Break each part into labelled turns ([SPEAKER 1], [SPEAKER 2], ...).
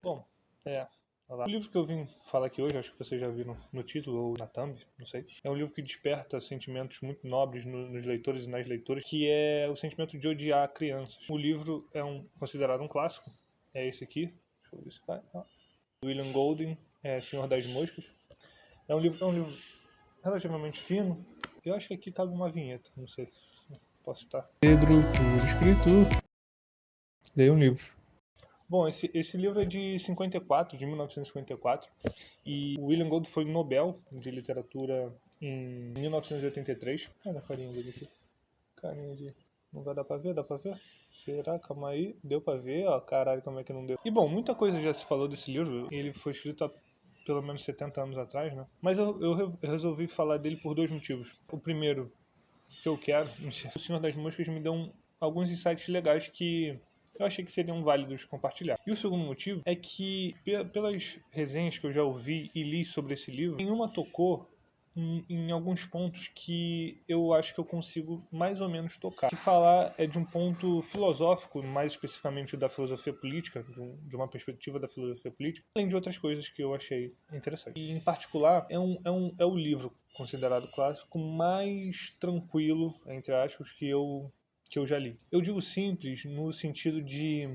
[SPEAKER 1] Bom, olá. O livro que eu vim falar aqui hoje, acho que vocês já viram no título ou na thumb, não sei. É um livro que desperta sentimentos muito nobres nos leitores e nas leitoras, que é o sentimento de odiar crianças. O livro é considerado um clássico, é esse aqui. Deixa eu ver se vai. William Golding, Senhor das Moscas. É um livro relativamente fino. Eu acho que aqui cabe uma vinheta, não sei. Posso estar. Pedro, por escritor. Leia um livro. Bom, esse livro é de 54, de 1954, e o William Golding foi Nobel de Literatura em 1983. Olha a carinha dele aqui. Carinha de... Não vai dar pra ver? Dá pra ver? Será? Calma aí. Deu pra ver? Ó, caralho, como é que não deu? E bom, muita coisa já se falou desse livro. Ele foi escrito há pelo menos 70 anos atrás, né? Mas eu resolvi falar dele por dois motivos. O primeiro, que eu quero, o Senhor das Moscas me deu alguns insights legais que eu achei que seriam válidos compartilhar. E o segundo motivo é que, pelas resenhas que eu já ouvi e li sobre esse livro, nenhuma tocou em alguns pontos que eu acho que eu consigo mais ou menos tocar. Se falar é de um ponto filosófico, mais especificamente da filosofia política, de uma perspectiva da filosofia política, além de outras coisas que eu achei interessantes. E, em particular, é o livro considerado clássico mais tranquilo, entre aspas, que eu já li. Eu digo simples no sentido de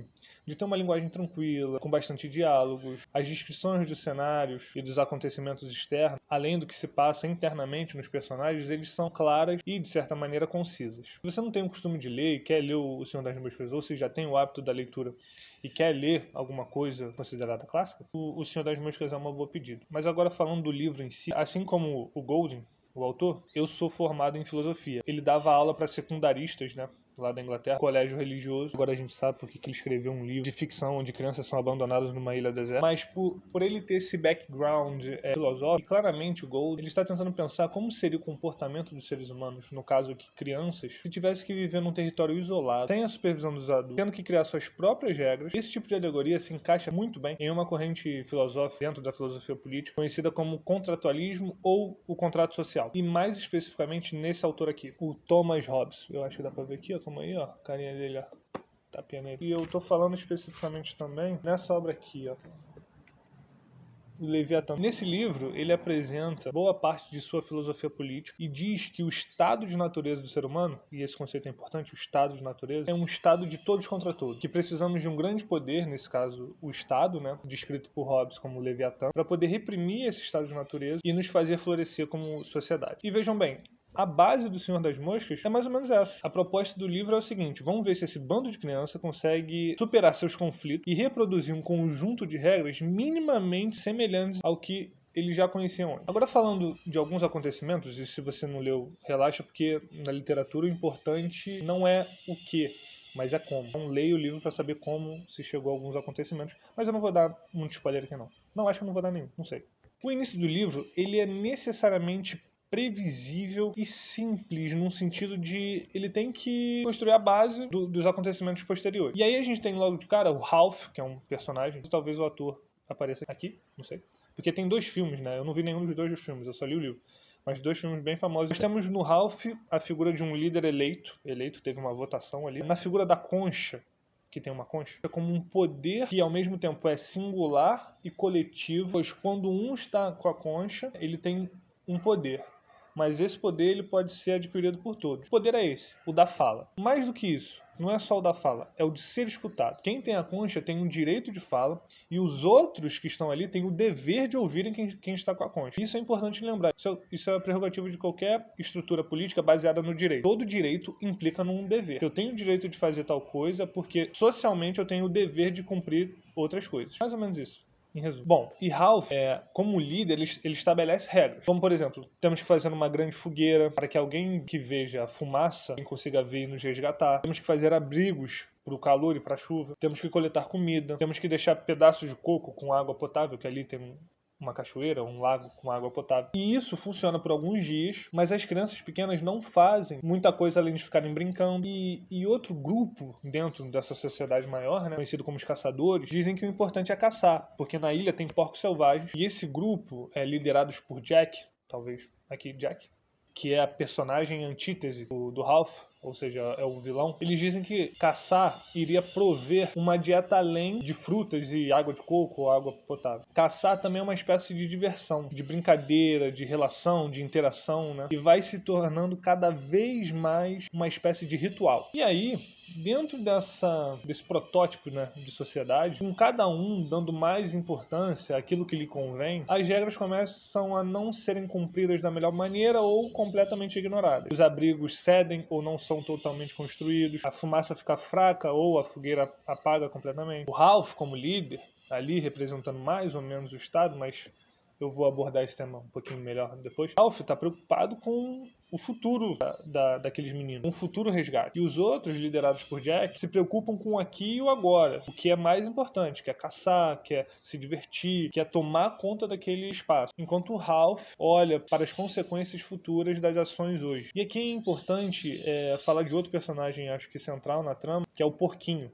[SPEAKER 1] ter uma linguagem tranquila, com bastante diálogos. As descrições dos cenários e dos acontecimentos externos, além do que se passa internamente nos personagens, eles são claras e, de certa maneira, concisas. Se você não tem o costume de ler e quer ler O Senhor das Moscas, ou se já tem o hábito da leitura e quer ler alguma coisa considerada clássica, O Senhor das Moscas é uma boa pedida. Mas agora, falando do livro em si, assim como o Golding, o autor, eu sou formado em filosofia. Ele dava aula para secundaristas, né? Lá da Inglaterra, colégio religioso. Agora a gente sabe porque que ele escreveu um livro de ficção onde crianças são abandonadas numa ilha deserta. Mas por ele ter esse background filosófico, e claramente o Gold, ele está tentando pensar como seria o comportamento dos seres humanos, no caso aqui crianças, se tivesse que viver num território isolado, sem a supervisão dos adultos, tendo que criar suas próprias regras. Esse tipo de alegoria se encaixa muito bem em uma corrente filosófica dentro da filosofia política, conhecida como contratualismo ou o contrato social. E mais especificamente nesse autor aqui, o Thomas Hobbes. Eu acho que dá pra ver aqui, ó. Calma aí, ó. Carinha dele, ó. Tapinha nele. E eu tô falando especificamente também nessa obra aqui, ó. O Leviatã. Nesse livro, ele apresenta boa parte de sua filosofia política e diz que o estado de natureza do ser humano, e esse conceito é importante, o estado de natureza, é um estado de todos contra todos. Que precisamos de um grande poder, nesse caso o Estado, né, descrito por Hobbes como o Leviatã, para poder reprimir esse estado de natureza e nos fazer florescer como sociedade. E vejam bem, a base do Senhor das Moscas é mais ou menos essa. A proposta do livro é o seguinte: vamos ver se esse bando de criança consegue superar seus conflitos e reproduzir um conjunto de regras minimamente semelhantes ao que eles já conheciam antes. Agora, falando de alguns acontecimentos, e se você não leu, relaxa, porque na literatura o importante não é o que, mas é como. Então leia o livro para saber como se chegou a alguns acontecimentos, mas eu não vou dar muito spoiler aqui não. Não, acho que não vou dar nenhum, não sei. O início do livro, ele é necessariamente previsível e simples, num sentido de ele tem que construir a base dos acontecimentos posteriores. E aí a gente tem logo de cara o Ralph, que é um personagem, talvez o ator apareça aqui, não sei. Porque tem dois filmes, né? Eu não vi nenhum dos dois filmes, eu só li o livro. Mas dois filmes bem famosos. Nós temos no Ralph a figura de um líder eleito, teve uma votação ali. Na figura da Concha, que tem uma concha, é como um poder que ao mesmo tempo é singular e coletivo, pois quando um está com a concha, ele tem um poder. Mas esse poder ele pode ser adquirido por todos. O poder é esse, o da fala. Mais do que isso, não é só o da fala, é o de ser escutado. Quem tem a concha tem um direito de fala e os outros que estão ali têm o dever de ouvirem quem está com a concha. Isso é importante lembrar. Isso é a prerrogativa de qualquer estrutura política baseada no direito. Todo direito implica num dever. Eu tenho o direito de fazer tal coisa porque socialmente eu tenho o dever de cumprir outras coisas. Mais ou menos isso. Em resumo. Bom, e Ralph, como líder, ele estabelece regras. Como, por exemplo, temos que fazer uma grande fogueira para que alguém que veja a fumaça consiga ver e nos resgatar. Temos que fazer abrigos para o calor e para a chuva. Temos que coletar comida. Temos que deixar pedaços de coco com água potável, que ali tem uma cachoeira, um lago com água potável. E isso funciona por alguns dias, mas as crianças pequenas não fazem muita coisa além de ficarem brincando. E outro grupo dentro dessa sociedade maior, né, conhecido como os caçadores, dizem que o importante é caçar, porque na ilha tem porcos selvagens. E esse grupo é liderado por Jack, talvez aqui Jack, que é a personagem antítese do Ralph, ou seja, é o vilão, eles dizem que caçar iria prover uma dieta além de frutas e água de coco ou água potável. Caçar também é uma espécie de diversão, de brincadeira, de relação, de interação, né? E vai se tornando cada vez mais uma espécie de ritual. E aí, dentro desse protótipo, né, de sociedade, com cada um dando mais importância àquilo que lhe convém, as regras começam a não serem cumpridas da melhor maneira ou completamente ignoradas. Os abrigos cedem ou não são totalmente construídos, a fumaça fica fraca ou a fogueira apaga completamente. O Ralph, como líder, ali representando mais ou menos o Estado, mas eu vou abordar esse tema um pouquinho melhor depois. Ralph está preocupado com o futuro daqueles meninos, um futuro resgate. E os outros, liderados por Jack, se preocupam com o aqui e o agora, o que é mais importante, que é caçar, que é se divertir, que é tomar conta daquele espaço. Enquanto o Ralph olha para as consequências futuras das ações hoje. E aqui é importante falar de outro personagem, acho que central na trama, que é o Porquinho.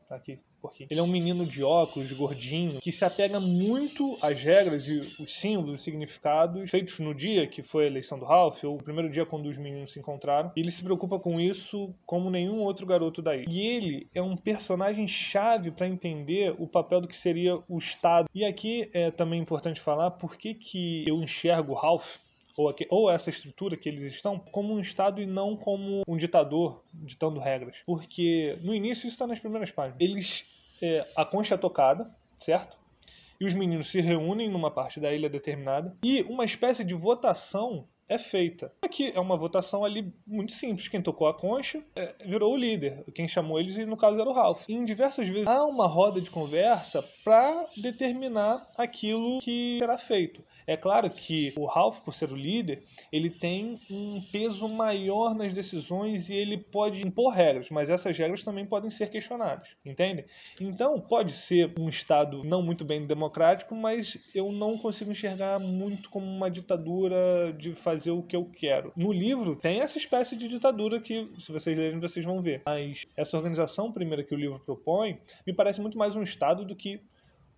[SPEAKER 1] Tá aqui. Ele é um menino de óculos, gordinho, que se apega muito às regras e os símbolos, os significados feitos no dia que foi a eleição do Ralph, ou o primeiro dia quando os meninos se encontraram. E ele se preocupa com isso como nenhum outro garoto daí. E ele é um personagem chave para entender o papel do que seria o Estado. E aqui é também importante falar por que eu enxergo o Ralph, ou essa estrutura que eles estão, como um Estado e não como um ditador ditando regras. Porque no início isso está nas primeiras páginas. A concha é tocada, certo? E os meninos se reúnem numa parte da ilha determinada e uma espécie de votação é feita. Aqui é uma votação ali muito simples. Quem tocou a concha virou o líder. Quem chamou eles, no caso, era o Ralph. E em diversas vezes há uma roda de conversa para determinar aquilo que será feito. É claro que o Ralph, por ser o líder, ele tem um peso maior nas decisões e ele pode impor regras, mas essas regras também podem ser questionadas, entende? Então, pode ser um Estado não muito bem democrático, mas eu não consigo enxergar muito como uma ditadura de fazer o que eu quero. No livro, tem essa espécie de ditadura que, se vocês lerem, vocês vão ver. Mas essa organização primeira que o livro propõe, me parece muito mais um Estado do que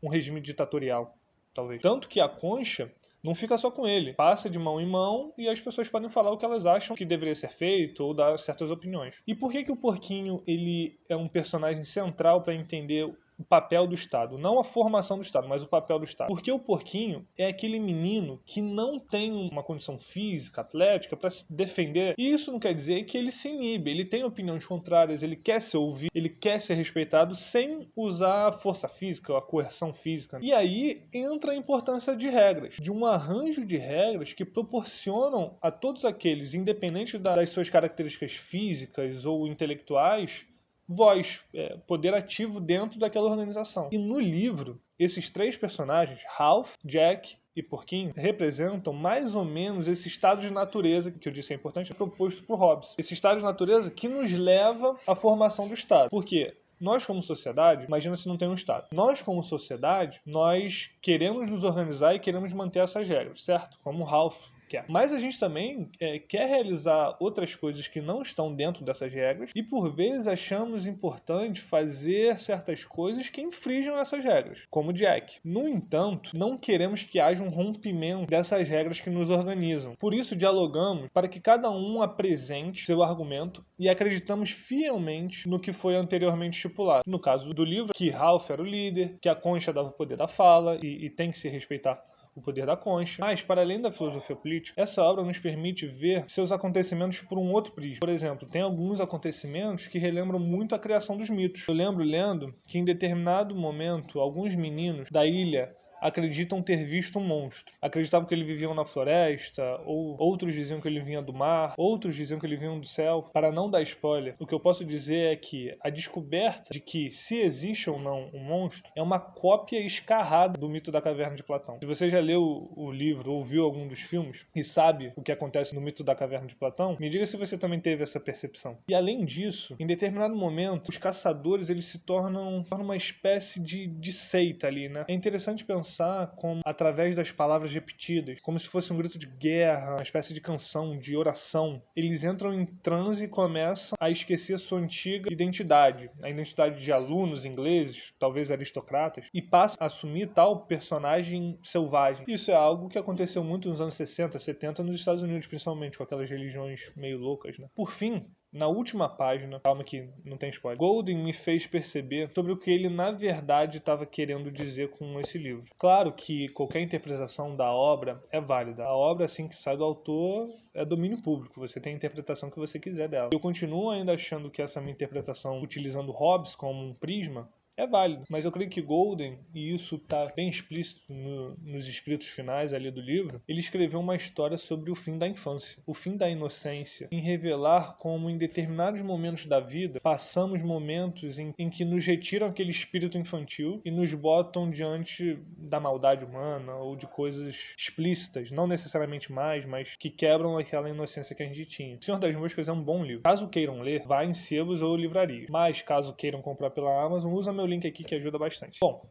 [SPEAKER 1] um regime ditatorial, talvez. Tanto que a concha não fica só com ele. Passa de mão em mão e as pessoas podem falar o que elas acham que deveria ser feito ou dar certas opiniões. E por que o Porquinho ele é um personagem central para entender o papel do Estado? Não a formação do Estado, mas o papel do Estado. Porque o Porquinho é aquele menino que não tem uma condição física, atlética, para se defender. E isso não quer dizer que ele se inibe. Ele tem opiniões contrárias, ele quer ser ouvido, ele quer ser respeitado sem usar a força física ou a coerção física. E aí entra a importância de regras, de um arranjo de regras que proporcionam a todos aqueles, independente das suas características físicas ou intelectuais, voz, poder ativo dentro daquela organização. E no livro, esses três personagens, Ralph, Jack e Porquinho, representam mais ou menos esse estado de natureza, que eu disse é importante, proposto por Hobbes. Esse estado de natureza que nos leva à formação do Estado. Por quê? Nós, como sociedade, imagina se não tem um Estado. Nós, como sociedade, nós queremos nos organizar e queremos manter essas regras, certo? Como o Ralph quer. Mas a gente também quer realizar outras coisas que não estão dentro dessas regras e, por vezes, achamos importante fazer certas coisas que infringem essas regras, como Jack. No entanto, não queremos que haja um rompimento dessas regras que nos organizam. Por isso, dialogamos para que cada um apresente seu argumento e acreditamos fielmente no que foi anteriormente estipulado. No caso do livro, que Ralph era o líder, que a concha dava o poder da fala e tem que se respeitar o poder da concha. Mas, para além da filosofia política, essa obra nos permite ver seus acontecimentos por um outro prisma. Por exemplo, tem alguns acontecimentos que relembram muito a criação dos mitos. Eu lembro lendo que em determinado momento, alguns meninos da ilha acreditam ter visto um monstro. Acreditavam que ele vivia na floresta, ou outros diziam que ele vinha do mar, outros diziam que ele vinha do céu. Para não dar spoiler, o que eu posso dizer é que a descoberta de que se existe ou não um monstro é uma cópia escarrada do mito da caverna de Platão. Se você já leu o livro ou viu algum dos filmes e sabe o que acontece no mito da caverna de Platão, me diga se você também teve essa percepção. E além disso, em determinado momento, os caçadores eles se tornam uma espécie de seita ali, né? É interessante pensar como, através das palavras repetidas, como se fosse um grito de guerra, uma espécie de canção, de oração. Eles entram em transe e começam a esquecer sua antiga identidade, a identidade de alunos ingleses, talvez aristocratas, e passam a assumir tal personagem selvagem. Isso é algo que aconteceu muito nos anos 60, 70 nos Estados Unidos, principalmente, com aquelas religiões meio loucas, né? Por fim, na última página, calma que não tem spoiler, Golding me fez perceber sobre o que ele na verdade estava querendo dizer com esse livro. Claro que qualquer interpretação da obra é válida. A obra, assim que sai do autor, é domínio público. Você tem a interpretação que você quiser dela. Eu continuo ainda achando que essa minha interpretação, utilizando Hobbes como um prisma, é válido, mas eu creio que Golden, e isso está bem explícito nos escritos finais ali do livro, ele escreveu uma história sobre o fim da infância, o fim da inocência, em revelar como em determinados momentos da vida passamos momentos em que nos retiram aquele espírito infantil e nos botam diante da maldade humana ou de coisas explícitas, não necessariamente mais, mas que quebram aquela inocência que a gente tinha. O Senhor das Moscas é um bom livro. Caso queiram ler, vá em sebos ou livrarias. Mas caso queiram comprar pela Amazon, usa meu link aqui que ajuda bastante. Bom,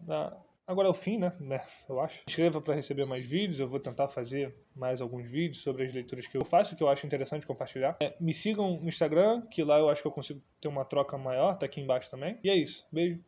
[SPEAKER 1] agora é o fim, né? Eu acho. Inscreva para receber mais vídeos. Eu vou tentar fazer mais alguns vídeos sobre as leituras que eu faço, que eu acho interessante compartilhar. Me sigam no Instagram, que lá eu acho que eu consigo ter uma troca maior. Tá aqui embaixo também. E é isso. Beijo.